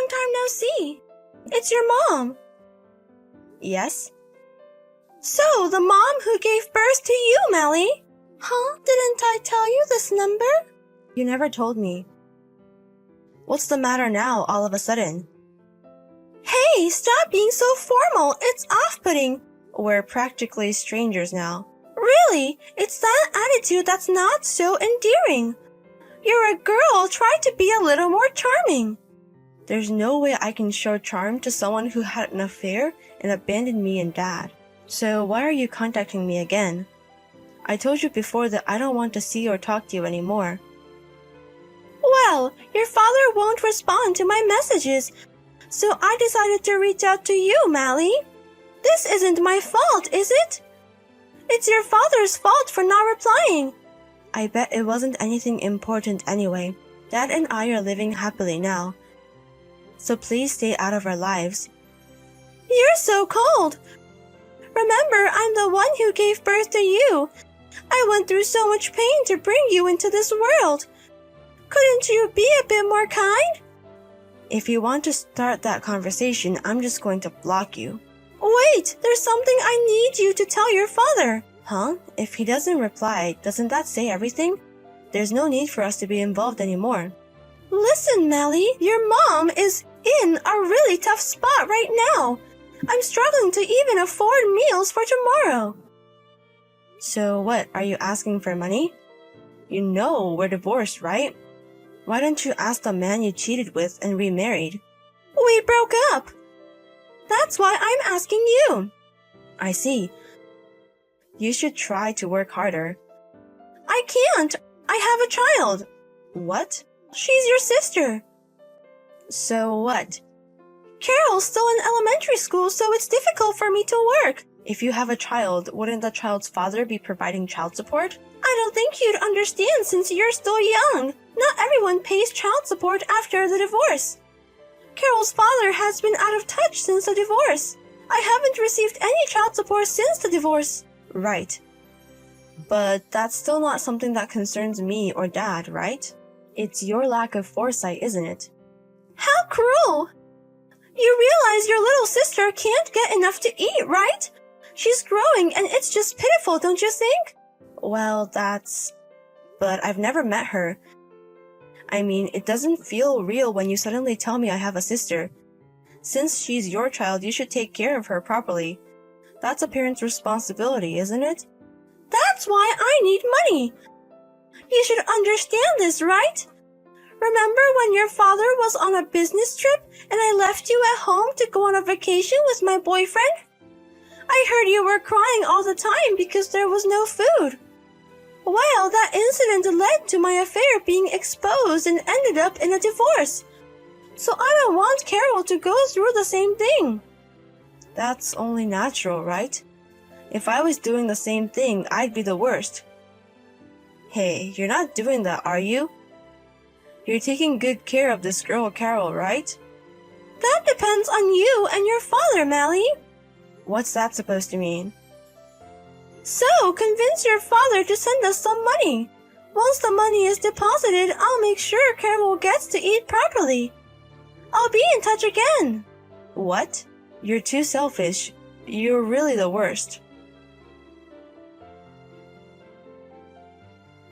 long time no see. It's your mom. Yes? So, the mom who gave birth to you, Melly. Huh? Didn't I tell you this number? You never told me. What's the matter now, all of a sudden? Hey, stop being so formal. It's off-putting. We're practically strangers now. Really? It's that attitude that's not so endearing. You're a girl. Try to be a little more charming. There's no way I can show charm to someone who had an affair and abandoned me and Dad. So why are you contacting me again? I told you before that I don't want to see or talk to you anymore. Well, your father won't respond to my messages, so I decided to reach out to you, Mally. This isn't my fault, is it? It's your father's fault for not replying. I bet it wasn't anything important anyway. Dad and I are living happily now. So please stay out of our lives. You're so cold. Remember, I'm the one who gave birth to you. I went through so much pain to bring you into this world. Couldn't you be a bit more kind? If you want to start that conversation, I'm just going to block you. Wait, there's something I need you to tell your father. Huh? If he doesn't reply, doesn't that say everything? There's no need for us to be involved anymore. Listen, Mally, your mom is in a really tough spot right now. I'm struggling to even afford meals for tomorrow. So what, are you asking for money? You know we're divorced, right? Why don't you ask the man you cheated with and remarried? We broke up. That's why I'm asking you. I see. You should try to work harder. I can't. I have a child. What? She's your sister. So what? Carol's still in elementary school, so it's difficult for me to work. If you have a child, wouldn't the child's father be providing child support? I don't think you'd understand since you're still young. Not everyone pays child support after the divorce. Carol's father has been out of touch since the divorce. I haven't received any child support since the divorce. Right. But that's still not something that concerns me or Dad, right? It's your lack of foresight, isn't it? How cruel! You realize your little sister can't get enough to eat, right? She's growing and it's just pitiful, don't you think? Well, but I've never met her. I mean, it doesn't feel real when you suddenly tell me I have a sister. Since she's your child, you should take care of her properly. That's a parent's responsibility, isn't it? That's why I need money. You should understand this, right? Remember when your father was on a business trip and I left you at home to go on a vacation with my boyfriend? I heard you were crying all the time because there was no food. Well, that incident led to my affair being exposed and ended up in a divorce. So I don't want Carol to go through the same thing. That's only natural, right? If I was doing the same thing, I'd be the worst. Hey, you're not doing that, are you? You're taking good care of this girl, Carol, right? That depends on you and your father, Mally. What's that supposed to mean? So, convince your father to send us some money. Once the money is deposited, I'll make sure Carol gets to eat properly. I'll be in touch again. What? You're too selfish. You're really the worst.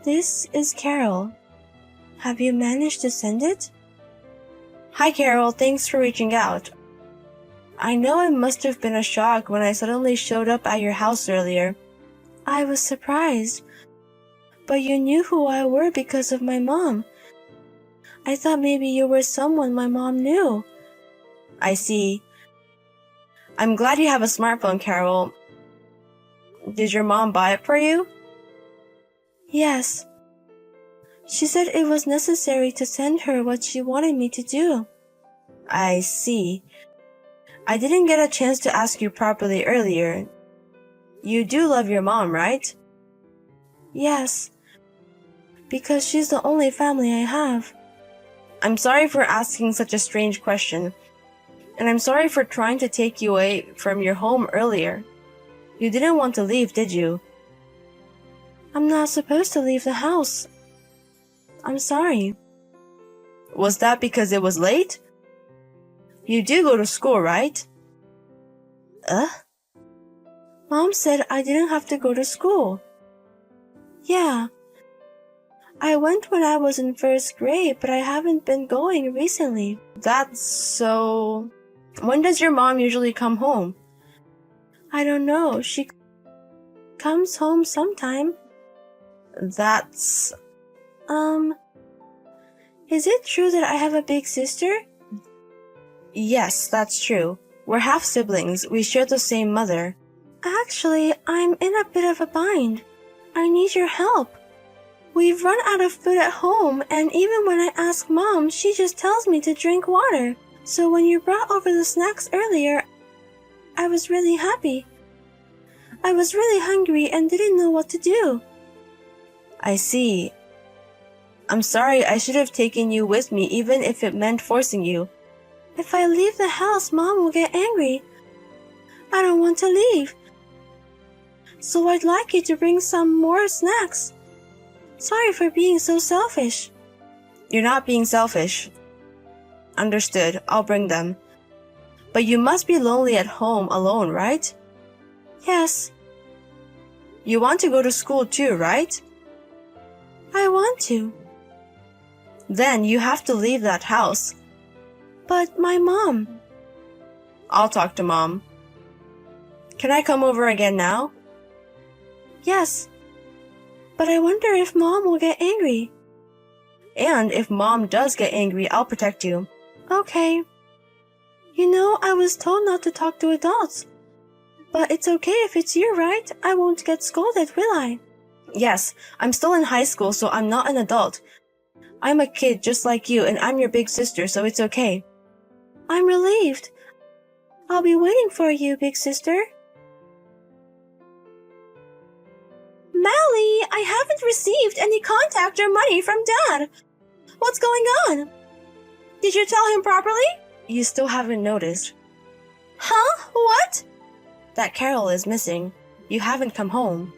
This is Carol. Have you managed to send it? Hi, Carol. Thanks for reaching out. I know it must have been a shock when I suddenly showed up at your house earlier. I was surprised. But you knew who I were because of my mom. I thought maybe you were someone my mom knew. I see. I'm glad you have a smartphone, Carol. Did your mom buy it for you? Yes. She said it was necessary to send her what she wanted me to do. I see. I didn't get a chance to ask you properly earlier. You do love your mom, right? Yes. Because she's the only family I have. I'm sorry for asking such a strange question. And I'm sorry for trying to take you away from your home earlier. You didn't want to leave, did you? I'm not supposed to leave the house. I'm sorry. Was that because it was late? You do go to school, right? Mom said I didn't have to go to school. Yeah. I went when I was in first grade, but I haven't been going recently. That's so... When does your mom usually come home? I don't know. She comes home sometime. That's... Is it true that I have a big sister? Yes, that's true. We're half siblings. We share the same mother. Actually, I'm in a bit of a bind. I need your help. We've run out of food at home, and even when I ask Mom, she just tells me to drink water. So when you brought over the snacks earlier, I was really happy. I was really hungry and didn't know what to do. I see. I'm sorry, I should have taken you with me even if it meant forcing you. If I leave the house, Mom will get angry. I don't want to leave. So I'd like you to bring some more snacks. Sorry for being so selfish. You're not being selfish. Understood, I'll bring them. But you must be lonely at home alone, right? Yes. You want to go to school too, right? I want to. Then you have to leave that house. But my mom... I'll talk to Mom. Can I come over again now? Yes. But I wonder if Mom will get angry. And if Mom does get angry, I'll protect you. Okay. You know, I was told not to talk to adults. But it's okay if it's you, right? I won't get scolded, will I? Yes, I'm still in high school, so I'm not an adult. I'm a kid just like you, and I'm your big sister, so it's okay. I'm relieved. I'll be waiting for you, big sister. Mally, I haven't received any contact or money from Dad. What's going on? Did you tell him properly? You still haven't noticed. Huh? What? That Carol is missing. You haven't come home.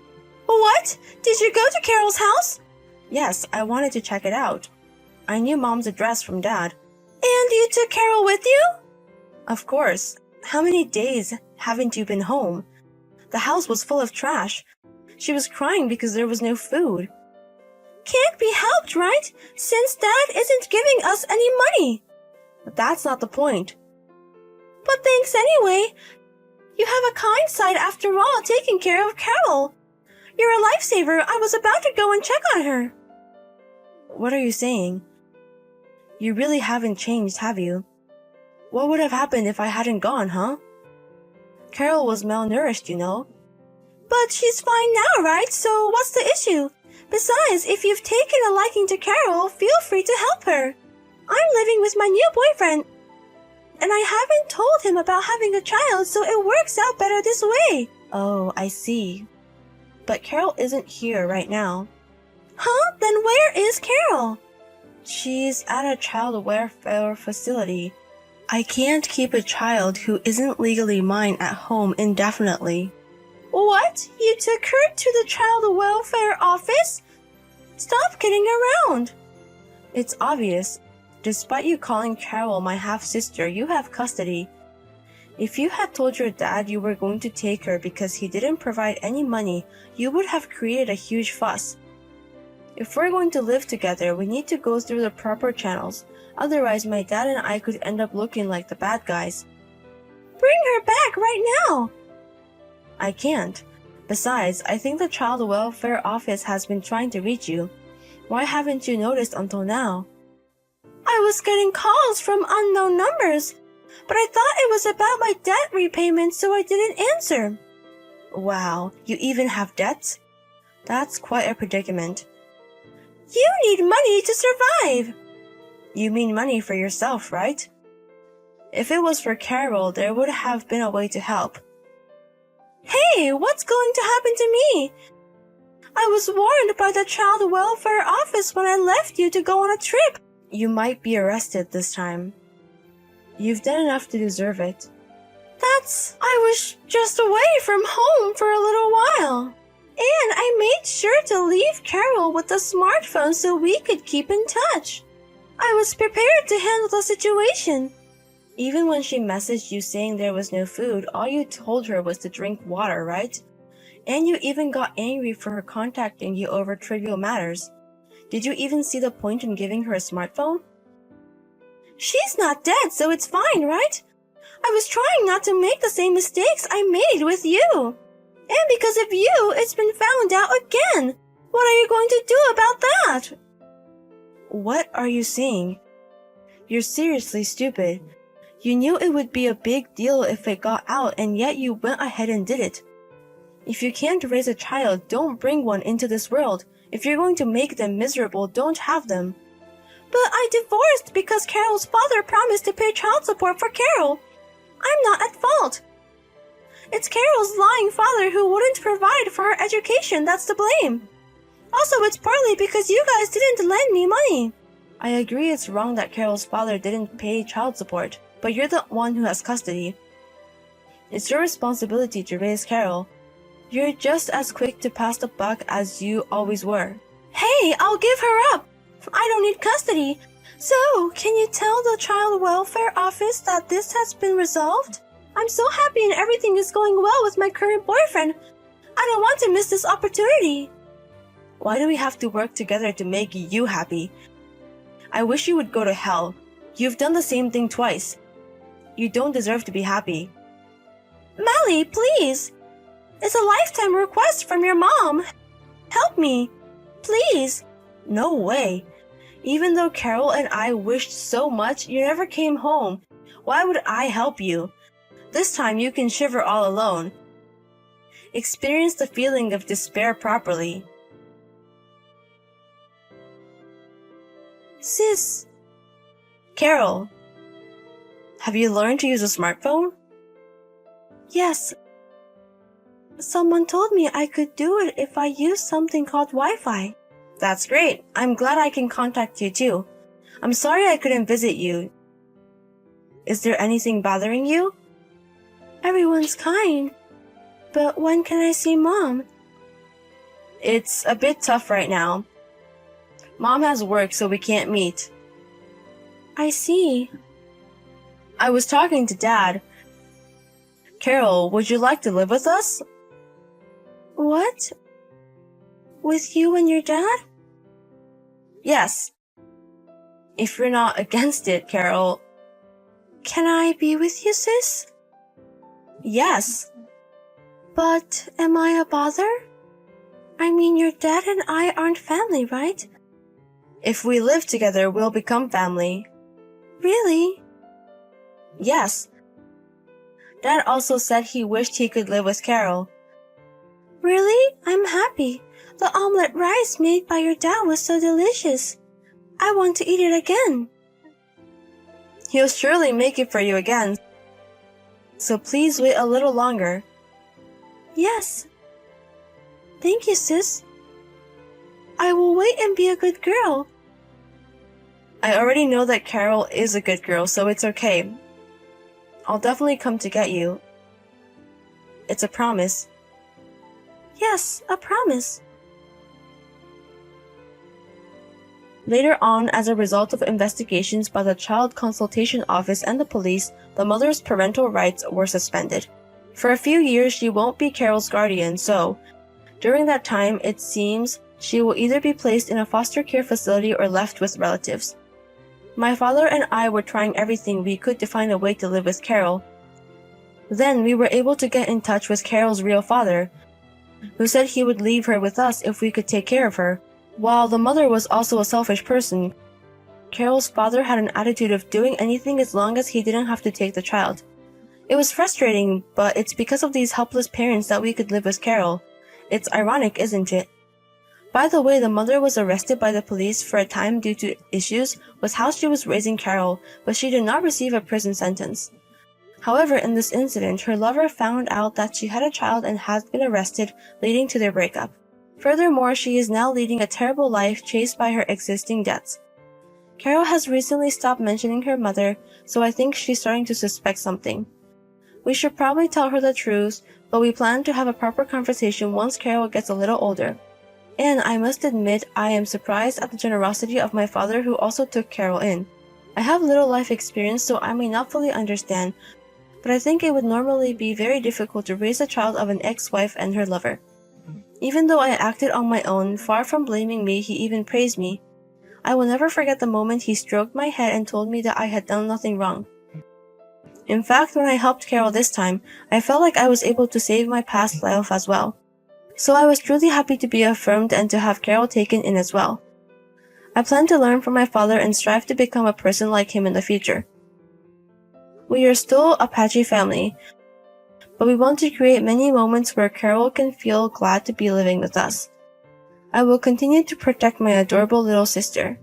What? Did you go to Carol's house? Yes, I wanted to check it out. I knew Mom's address from Dad. And you took Carol with you? Of course. How many days haven't you been home? The house was full of trash. She was crying because there was no food. Can't be helped, right? Since Dad isn't giving us any money. But that's not the point. But thanks anyway. You have a kind side after all, taking care of Carol. You're a lifesaver. I was about to go and check on her. What are you saying? You really haven't changed, have you? What would have happened if I hadn't gone, huh? Carol was malnourished, you know. But she's fine now, right? So what's the issue? Besides, if you've taken a liking to Carol, feel free to help her. I'm living with my new boyfriend, and I haven't told him about having a child, so it works out better this way. Oh, I see. But Carol isn't here right now. Huh? Then where is Carol? She's at a child welfare facility. I can't keep a child who isn't legally mine at home indefinitely. What? You took her to the child welfare office? Stop kidding around. It's obvious. Despite you calling Carol my half-sister, you have custody. If you had told your dad you were going to take her because he didn't provide any money, you would have created a huge fuss. If we're going to live together, we need to go through the proper channels. Otherwise, my dad and I could end up looking like the bad guys. Bring her back right now! I can't. Besides, I think the child welfare office has been trying to reach you. Why haven't you noticed until now? I was getting calls from unknown numbers, but I thought it was about my debt repayment, so I didn't answer. Wow, you even have debts? That's quite a predicament. You need money to survive. You mean money for yourself, right? If it was for Carol, there would have been a way to help. Hey, what's going to happen to me? I was warned by the child welfare office when I left you to go on a trip. You might be arrested this time. You've done enough to deserve it. I was just away from home for a little while. And I made sure to leave Carol with the smartphone so we could keep in touch. I was prepared to handle the situation. Even when she messaged you saying there was no food, all you told her was to drink water, right? And you even got angry for her contacting you over trivial matters. Did you even see the point in giving her a smartphone? She's not dead, so it's fine, right? I was trying not to make the same mistakes I made with you. And because of you, it's been found out again. What are you going to do about that? What are you saying? You're seriously stupid. You knew it would be a big deal if it got out, and yet you went ahead and did it. If you can't raise a child, don't bring one into this world. If you're going to make them miserable, don't have them. But I divorced because Carol's father promised to pay child support for Carol. I'm not at fault. It's Carol's lying father who wouldn't provide for her education that's to blame. Also, it's partly because you guys didn't lend me money. I agree it's wrong that Carol's father didn't pay child support, but you're the one who has custody. It's your responsibility to raise Carol. You're just as quick to pass the buck as you always were. Hey, I'll give her up. I don't need custody. So, can you tell the child welfare office that this has been resolved? I'm so happy and everything is going well with my current boyfriend. I don't want to miss this opportunity. Why do we have to work together to make you happy? I wish you would go to hell. You've done the same thing twice. You don't deserve to be happy. Mally, please. It's a lifetime request from your mom. Help me. Please. No way. Even though Carol and I wished so much, you never came home. Why would I help you? This time you can shiver all alone. Experience the feeling of despair properly. Sis. Carol. Have you learned to use a smartphone? Yes. Someone told me I could do it if I used something called Wi-Fi. That's great. I'm glad I can contact you too. I'm sorry I couldn't visit you. Is there anything bothering you? Everyone's kind. But when can I see Mom? It's a bit tough right now. Mom has work, so we can't meet. I see. I was talking to Dad. Carol, would you like to live with us? What? With you and your dad? Yes. If you're not against it, Carol. Can I be with you, sis? Yes. But am I a bother? I mean, your dad and I aren't family, right? If we live together, we'll become family. Really? Yes. Dad also said he wished he could live with Carol. Really? I'm happy. The omelette rice made by your dad was so delicious. I want to eat it again. He'll surely make it for you again. So please wait a little longer. Yes. Thank you, sis. I will wait and be a good girl. I already know that Carol is a good girl, so it's okay. I'll definitely come to get you. It's a promise. Yes, a promise. Later on, as a result of investigations by the Child Consultation Office and the police, the mother's parental rights were suspended. For a few years, she won't be Carol's guardian, so during that time, it seems she will either be placed in a foster care facility or left with relatives. My father and I were trying everything we could to find a way to live with Carol. Then we were able to get in touch with Carol's real father, who said he would leave her with us if we could take care of her. While the mother was also a selfish person, Carol's father had an attitude of doing anything as long as he didn't have to take the child. It was frustrating, but it's because of these helpless parents that we could live with Carol. It's ironic, isn't it? By the way, the mother was arrested by the police for a time due to issues with how she was raising Carol, but she did not receive a prison sentence. However, in this incident, her lover found out that she had a child and has been arrested, leading to their breakup. Furthermore, she is now leading a terrible life chased by her existing debts. Carol has recently stopped mentioning her mother, so I think she's starting to suspect something. We should probably tell her the truth, but we plan to have a proper conversation once Carol gets a little older. And I must admit, I am surprised at the generosity of my father who also took Carol in. I have little life experience, so I may not fully understand, but I think it would normally be very difficult to raise a child of an ex-wife and her lover. Even though I acted on my own, far from blaming me, he even praised me. I will never forget the moment he stroked my head and told me that I had done nothing wrong. In fact, when I helped Carol this time, I felt like I was able to save my past life as well. So I was truly happy to be affirmed and to have Carol taken in as well. I plan to learn from my father and strive to become a person like him in the future. We are still a patchy family, but we want to create many moments where Carol can feel glad to be living with us. I will continue to protect my adorable little sister.